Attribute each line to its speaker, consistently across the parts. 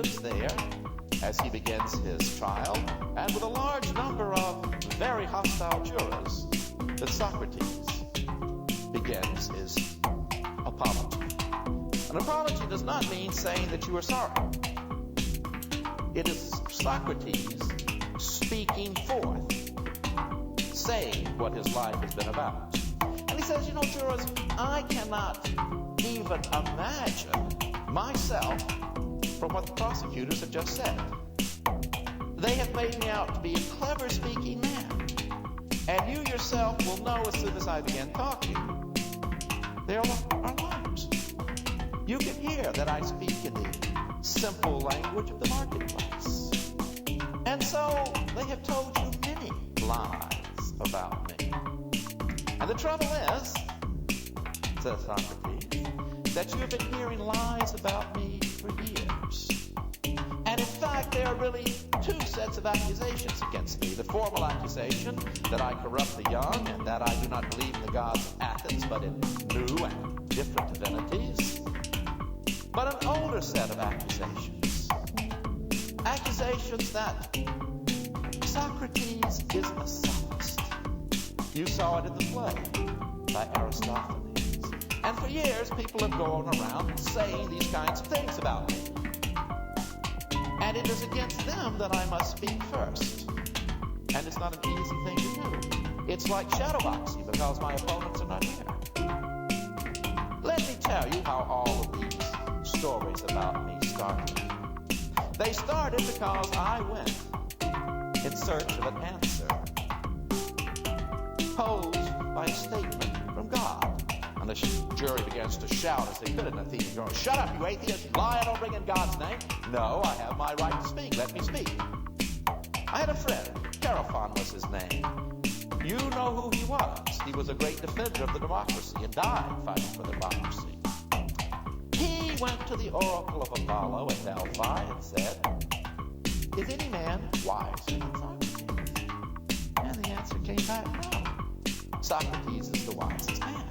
Speaker 1: students there as he begins his trial, and with a large number of very hostile jurors, that Socrates begins his apology. An apology does not mean saying that you are sorry. It is Socrates speaking forth, saying what his life has been about. And he says, jurors, I cannot even imagine myself from what the prosecutors have just said. They have made me out to be a clever speaking man. And you yourself will know as soon as I begin talking, they are liars. You can hear that I speak in the simple language of the marketplace. And so they have told you many lies about me. And the trouble is, says Socrates, that you have been hearing lies about me for years. And in fact, there are really two sets of accusations against me. The formal accusation that I corrupt the young and that I do not believe in the gods of Athens, but in new and different divinities. But an older set of accusations. Accusations that Socrates is a sophist. You saw it in the play by Aristophanes. And for years, people have gone around saying these kinds of things about me. And it is against them that I must speak first. And it's not an easy thing to do. It's like shadowboxing because my opponents are not here. Let me tell you how all of these stories about me started. They started because I went in search of an answer posed by a statement from God. And the jury begins to shout as they could in Athenian going, "Shut up, you atheist! Lie, I don't bring in God's name. No, I have my right to speak. Let me speak." I had a friend. Chaerephon was his name. You know who he was. He was a great defender of the democracy and died fighting for the democracy. He went to the oracle of Apollo at Delphi and said, "Is any man wiser than Socrates?" And the answer came back, no. Socrates is the wisest man.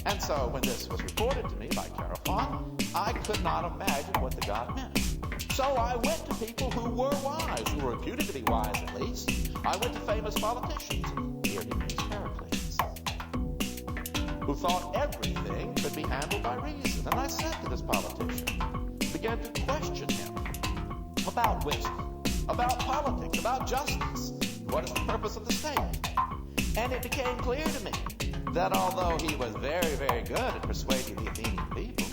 Speaker 1: And so when this was reported to me by Chaerephon, I could not imagine what the god meant. So I went to people who were wise, who were reputed to be wise at least. I went to famous politicians, here he means Pericles, who thought everything could be handled by reason. And I said to this politician, began to question him about wisdom, about politics, about justice. What is the purpose of the state? And it became clear to me that although he was very, very good at persuading the Athenian people,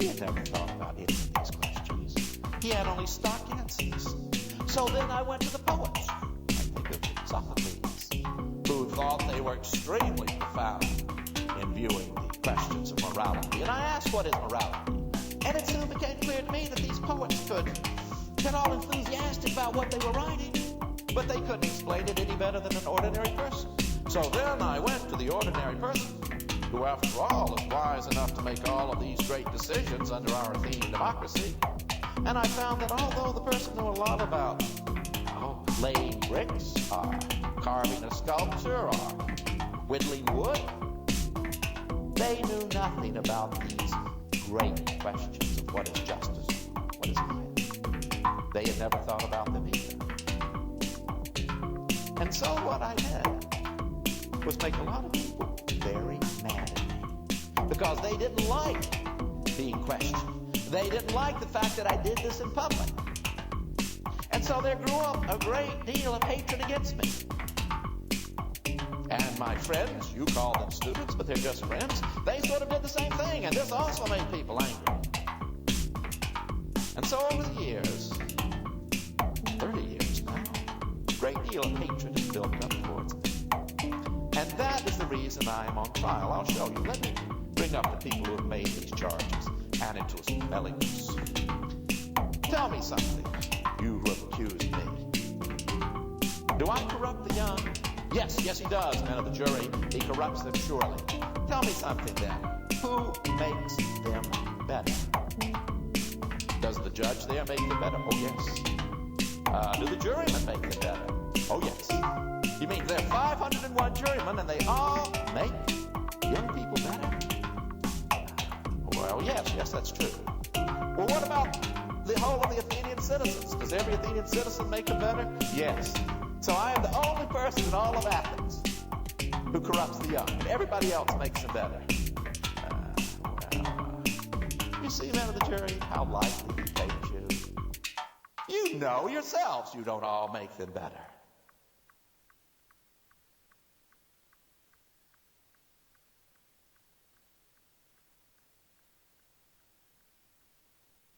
Speaker 1: he had never thought about any of these questions. He had only stock answers. So then I went to the poets. I think of Sophocles, who thought they were extremely profound in viewing the questions of morality. And I asked, what is morality? And it soon became clear to me that these poets could get all enthusiastic about what they were writing, but they couldn't explain it any better than an ordinary person. So then I went to the ordinary person, who after all is wise enough to make all of these great decisions under our Athenian democracy. And I found that although the person knew a lot about laying bricks, or carving a sculpture, or whittling wood, they knew nothing about these great questions of what is justice, what is right. They had never thought about them either. And so what I did was make a lot of people very mad at me, because they didn't like being questioned. They didn't like the fact that I did this in public. And so there grew up a great deal of hatred against me. And my friends, you call them students, but they're just friends, they sort of did the same thing, and this also made people angry. And so over the years, 30 years now, a great deal of hatred is built up towards me. And that is the reason I am on trial. I'll show you. Let me bring up the people who have made these charges. Anytus Mellicus. Tell me something, you who have accused me. Do I corrupt the young? Yes, he does, men of the jury. He corrupts them surely. Tell me something then. Who makes them better? Does the judge there make them better? Oh, yes. Do the jurymen make them better? Oh, yes. You mean there are 501 jurymen and they all make young people better? Well, yes, that's true. Well, what about the whole of the Athenian citizens. Does every Athenian citizen make them better? Yes. So I am the only person in all of Athens who corrupts the young, and everybody else makes them better. You see, men of the jury, how lightly he takes you. You know yourselves you don't all make them better.